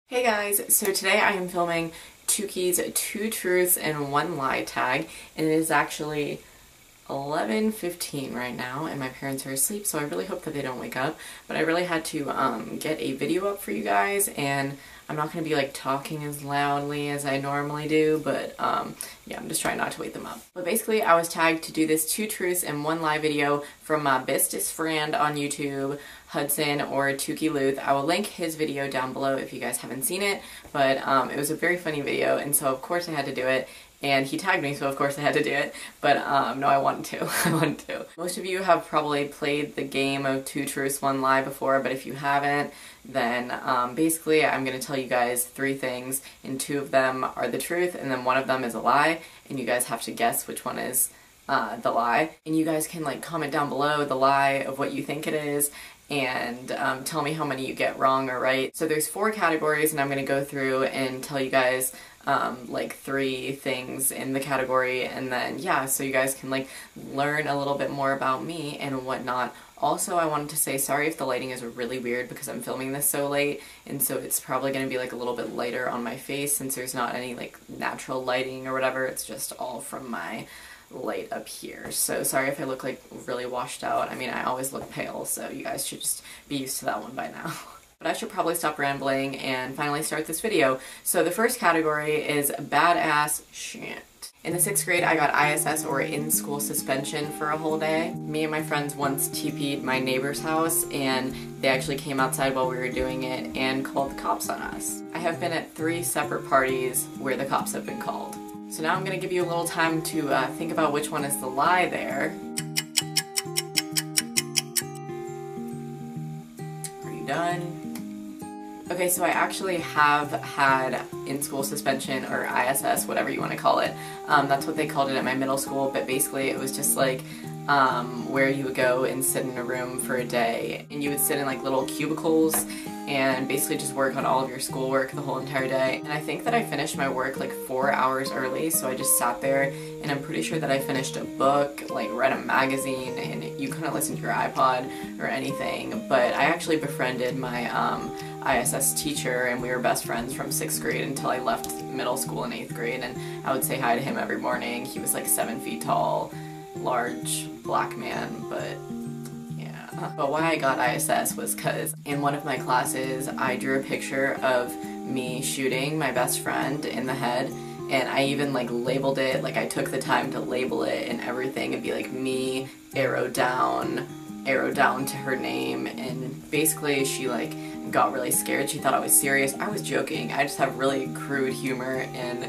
Hey guys, so today I am filming Tukie's 2 truths and 1 lie tag, and it is actually 11:15 right now and my parents are asleep, so I really hope that they don't wake up, but I really had to get a video up for you guys, and I'm not going to be like talking as loudly as I normally do, but yeah, I'm just trying not to wake them up. But basically I was tagged to do this 2 truths and 1 lie video from my bestest friend on YouTube, Hudson, or Tukie Luth. I will link his video down below if you guys haven't seen it, but it was a very funny video, and so of course I had to do it. And he tagged me, so of course I had to do it, but no, I wanted to. I wanted to. Most of you have probably played the game of 2 truths, 1 lie before, but if you haven't, then basically I'm going to tell you guys 3 things, and 2 of them are the truth, and then 1 of them is a lie, and you guys have to guess which one is the lie. And you guys can like comment down below the lie of what you think it is, and tell me how many you get wrong or right. So there's 4 categories, and I'm going to go through and tell you guys like 3 things in the category, and then yeah, so you guys can like learn a little bit more about me and whatnot. Also, I wanted to say sorry if the lighting is really weird because I'm filming this so late, and so it's probably going to be like a little bit lighter on my face since there's not any like natural lighting or whatever. It's just all from my light up here. So sorry if I look like really washed out. I mean, I always look pale, so you guys should just be used to that one by now. But I should probably stop rambling and finally start this video. So the first category is badass shit. In the 6th grade, I got ISS, or in-school suspension, for a whole day. Me and my friends once TP'd my neighbor's house, and they actually came outside while we were doing it and called the cops on us. I have been at 3 separate parties where the cops have been called. So now I'm going to give you a little time to think about which one is the lie there. Are you done? Okay, so I actually have had in-school suspension, or ISS, whatever you want to call it. That's what they called it at my middle school, but basically it was just like where you would go and sit in a room for a day, and you would sit in like little cubicles and basically just work on all of your schoolwork the whole entire day. And I think that I finished my work like 4 hours early, so I just sat there, and I'm pretty sure that I finished a book, like read a magazine, and you couldn't listen to your iPod or anything. But I actually befriended my ISS teacher, and we were best friends from 6th grade until I left middle school in 8th grade, and I would say hi to him every morning. He was like 7 feet tall, large black man, but yeah. But why I got ISS was because in one of my classes I drew a picture of me shooting my best friend in the head, and I even like labeled it, like I took the time to label it and everything, and be like me, arrow down to her name, and basically she like got really scared. She thought I was serious. I was joking. I just have really crude humor, and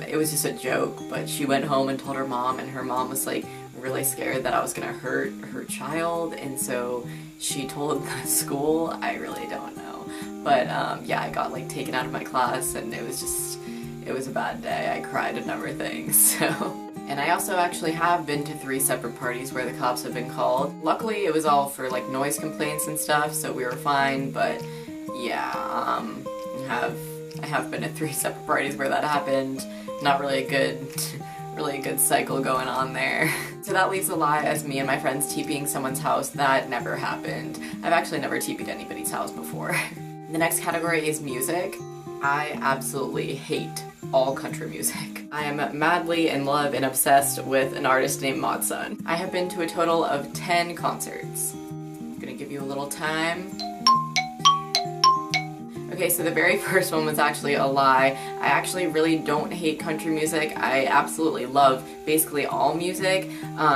it was just a joke, but she went home and told her mom, and her mom was like really scared that I was gonna hurt her child, and so she told the school. I really don't know, but yeah, I got like taken out of my class, and it was a bad day. I cried and everything, so. And I also actually have been to 3 separate parties where the cops have been called. Luckily it was all for like noise complaints and stuff, so we were fine, but yeah, I have been at 3 separate parties where that happened. Not really a good cycle going on there. So that leaves a lie as me and my friends TPing someone's house. That never happened. I've actually never TP'd anybody's house before. The next category is music. I absolutely hate all country music. I am madly in love and obsessed with an artist named Mod Sun. I have been to a total of 10 concerts. I'm gonna give you a little time. Okay, so the very first one was actually a lie. I actually really don't hate country music. I absolutely love basically all music.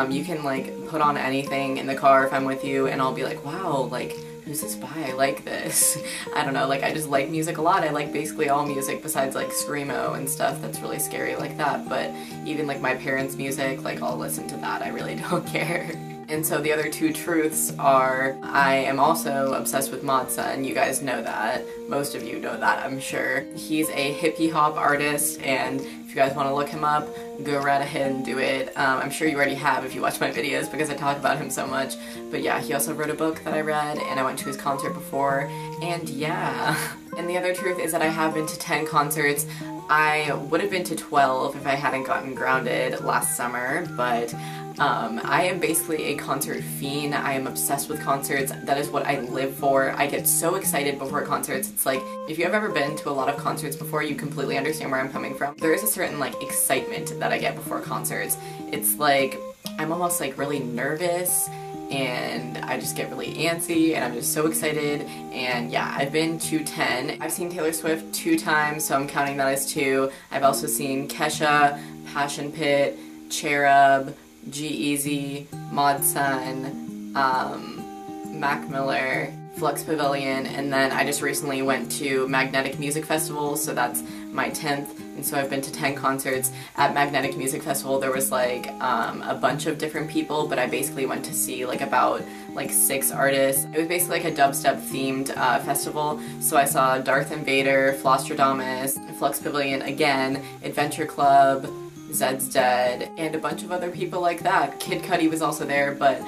You can like put on anything in the car if I'm with you, and I'll be like, wow, like, who's this by? I like this. I don't know, like I just like music a lot. I like basically all music besides like screamo and stuff that's really scary like that, but even like my parents' music, like I'll listen to that. I really don't care. And so the other 2 truths are, I am also obsessed with Mod Sun. You guys know that. Most of you know that, I'm sure. He's a hippie hop artist, and if you guys want to look him up, go right ahead and do it. I'm sure you already have if you watch my videos because I talk about him so much. But yeah, he also wrote a book that I read, and I went to his concert before, and yeah. And the other truth is that I have been to 10 concerts. I would have been to 12 if I hadn't gotten grounded last summer, but I am basically a concert fiend. I am obsessed with concerts. That is what I live for. I get so excited before concerts. It's like, if you have ever been to a lot of concerts before, you completely understand where I'm coming from. There is a certain like excitement that I get before concerts. It's like, I'm almost like really nervous and I just get really antsy and I'm just so excited. And yeah, I've been to 10. I've seen Taylor Swift 2 times, so I'm counting that as 2. I've also seen Kesha, Passion Pit, Cherub, G-Eazy, Mod Sun, Mac Miller, Flux Pavilion, and then I just recently went to Magnetic Music Festival, so that's my 10th, and so I've been to 10 concerts. At Magnetic Music Festival there was like a bunch of different people, but I basically went to see like about like 6 artists. It was basically like a dubstep themed festival, so I saw Darth Invader, Flostradamus, Flux Pavilion again, Adventure Club, Zed's Dead, and a bunch of other people like that. Kid Cudi was also there, but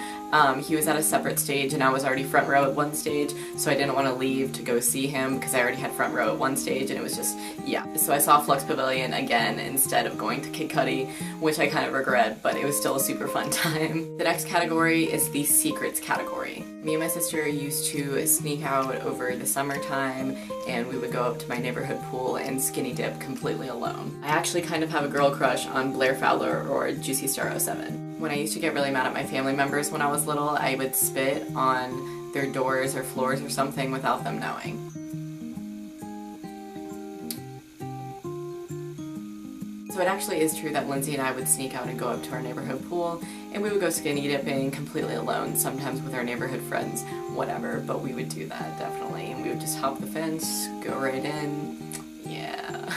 he was at a separate stage and I was already front row at one stage, so I didn't want to leave to go see him because I already had front row at one stage, and it was just, yeah. So I saw Flux Pavilion again instead of going to Kid Cudi, which I kind of regret, but it was still a super fun time. The next category is the secrets category. Me and my sister used to sneak out over the summertime and we would go up to my neighborhood pool and skinny dip completely alone. I actually kind of have a girl crush on Blair Fowler or Juicy Star 07. When I used to get really mad at my family members when I was little, I would spit on their doors or floors or something without them knowing. So it actually is true that Lindsay and I would sneak out and go up to our neighborhood pool and we would go skinny dipping completely alone, sometimes with our neighborhood friends, whatever, but we would do that definitely, and we would just hop the fence, go right in, yeah.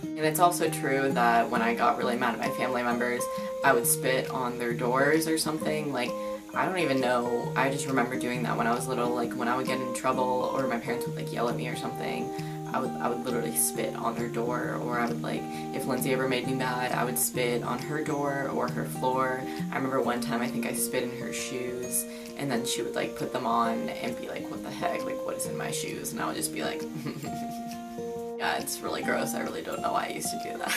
And it's also true that when I got really mad at my family members, I would spit on their doors or something. Like, I don't even know, I just remember doing that when I was little, like when I would get in trouble or my parents would like yell at me or something. I would literally spit on their door, or I would like, if Lindsay ever made me mad, I would spit on her door or her floor. I remember one time I think I spit in her shoes, and then she would like put them on and be like, what the heck, like what is in my shoes? And I would just be like, yeah, it's really gross, I really don't know why I used to do that.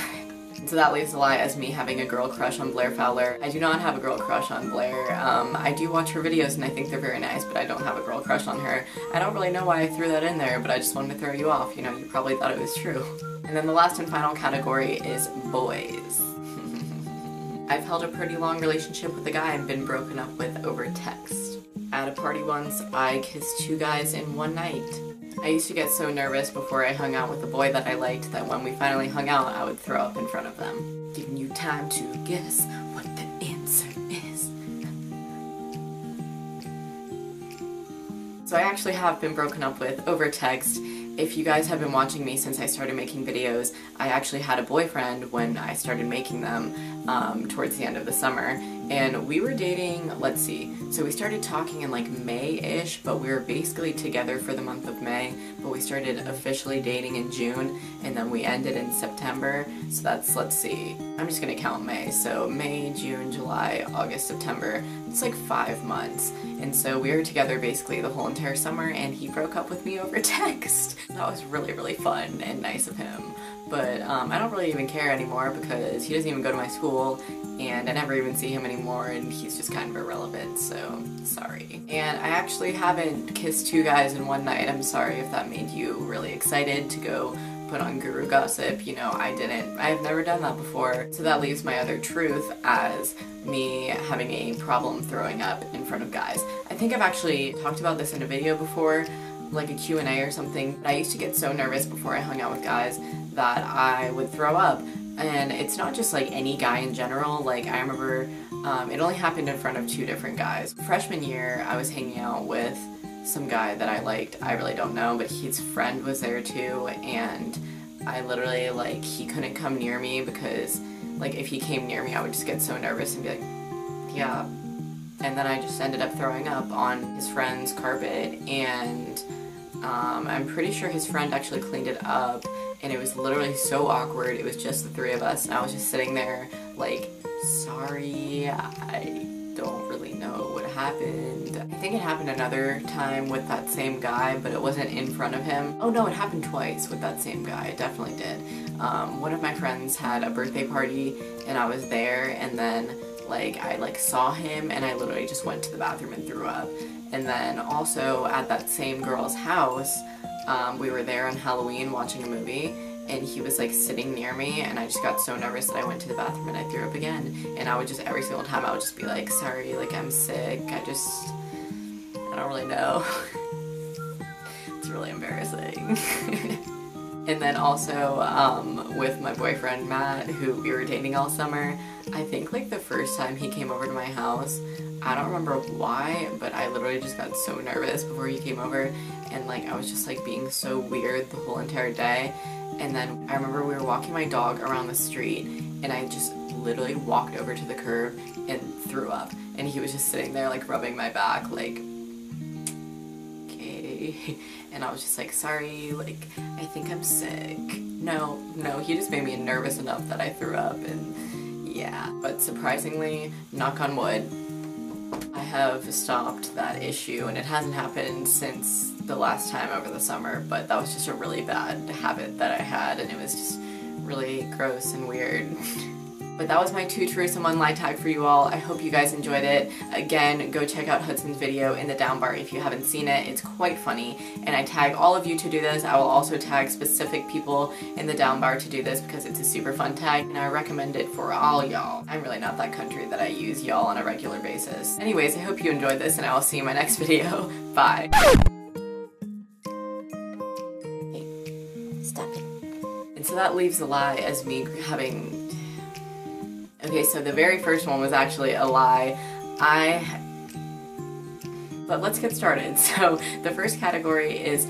So that leaves a lie as me having a girl crush on Blair Fowler. I do not have a girl crush on Blair. I do watch her videos and I think they're very nice, but I don't have a girl crush on her. I don't really know why I threw that in there, but I just wanted to throw you off. You know, you probably thought it was true. And then the last and final category is boys. I've held a pretty long relationship with a guy I've been broken up with over text. At a party once, I kissed 2 guys in one night. I used to get so nervous before I hung out with a boy that I liked that when we finally hung out, I would throw up in front of them. Giving you time to guess what the answer is. So I actually have been broken up with over text. If you guys have been watching me since I started making videos, I actually had a boyfriend when I started making them towards the end of the summer. And we were dating, let's see, so we started talking in like May-ish, but we were basically together for the month of May, but we started officially dating in June, and then we ended in September, so that's, let's see, I'm just gonna count May, so May, June, July, August, September, it's like 5 months, and so we were together basically the whole entire summer, and he broke up with me over text. That was really, really fun and nice of him. But I don't really even care anymore because he doesn't even go to my school and I never even see him anymore and he's just kind of irrelevant, so sorry. And I actually haven't kissed 2 guys in one night. I'm sorry if that made you really excited to go put on Guru Gossip. You know, I didn't. I've never done that before. So that leaves my other truth as me having a problem throwing up in front of guys. I think I've actually talked about this in a video before, like a Q&A or something. I used to get so nervous before I hung out with guys that I would throw up, and it's not just like any guy in general. Like I remember it only happened in front of 2 different guys. Freshman year I was hanging out with some guy that I liked. I really don't know, but his friend was there too, and I literally, like, he couldn't come near me because like if he came near me I would just get so nervous and be like, yeah, and then I just ended up throwing up on his friend's carpet, and I'm pretty sure his friend actually cleaned it up, and it was literally so awkward. It was just the 3 of us, and I was just sitting there like, sorry, I don't really know what happened. I think it happened another time with that same guy, but it wasn't in front of him. Oh no, it happened twice with that same guy. It definitely did. One of my friends had a birthday party, and I was there, and then Like, I like saw him and I literally just went to the bathroom and threw up. And then also at that same girl's house, we were there on Halloween watching a movie, and he was like sitting near me, and I just got so nervous that I went to the bathroom and I threw up again. And I would just, every single time I would just be like, sorry, like I'm sick, I don't really know. It's really embarrassing. And then also with my boyfriend Matt, who we were dating all summer, I think like the first time he came over to my house, I don't remember why, but I literally just got so nervous before he came over, and like I was just like being so weird the whole entire day. And then I remember we were walking my dog around the street, and I just literally walked over to the curb and threw up, and he was just sitting there like rubbing my back like, okay. And I was just like, sorry, like I think I'm sick. No, he just made me nervous enough that I threw up, and yeah. But surprisingly, knock on wood, I have stopped that issue, and it hasn't happened since the last time over the summer, but that was just a really bad habit that I had, and it was just really gross and weird. But that was my 2 truths and 1 lie tag for you all. I hope you guys enjoyed it. Again, go check out Hudson's video in the down bar if you haven't seen it. It's quite funny, and I tag all of you to do this. I will also tag specific people in the down bar to do this because it's a super fun tag, and I recommend it for all y'all. I'm really not that country that I use y'all on a regular basis. Anyways, I hope you enjoyed this, and I will see you in my next video. Bye. Stop it. And so that leaves the lie as me having... Okay, so the very first one was actually a lie. But let's get started. So the first category is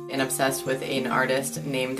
and obsessed with an artist named